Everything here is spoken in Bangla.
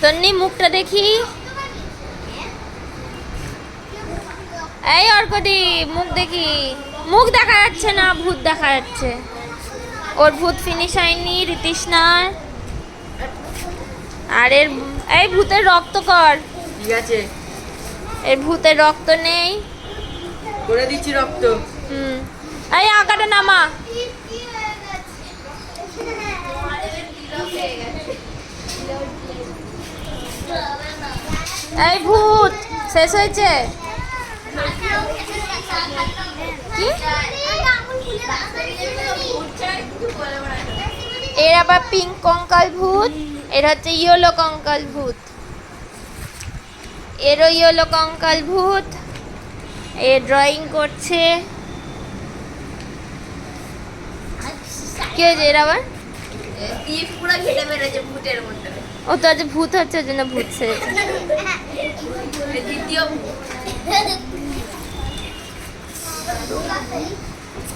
তন্নি মুখটা দেখি। এই অর্কদি মুখ দেখি। মুখ দেখা যাচ্ছে না, ভূত দেখা যাচ্ছে। ওর ভূত ফিনিশ হয়নি রীতিষ্ণার। আর এর এই ভূতের রক্ত কর। ঠিক আছে, এর ভূতের রক্ত নেই, করে দিচ্ছি রক্ত। এই আঁকাটা নামা। এই ভূত শেষ হয়েছে কি? এর আবার পিঙ্ক কঙ্কাল ভূত, এর হচ্ছে ইয়েলো কঙ্কাল ভূত। এরও ইয়েলো কঙ্কাল ভূত। এ ড্রয়িং করছে। কি হয়েছে এর আবার? পুরো ঘেটে বেড়েছে ভূতের মধ্যে। ও তো আজ ভূত হচ্ছে, ওই জন্য ভূত সেরেছে। দ্বিতীয়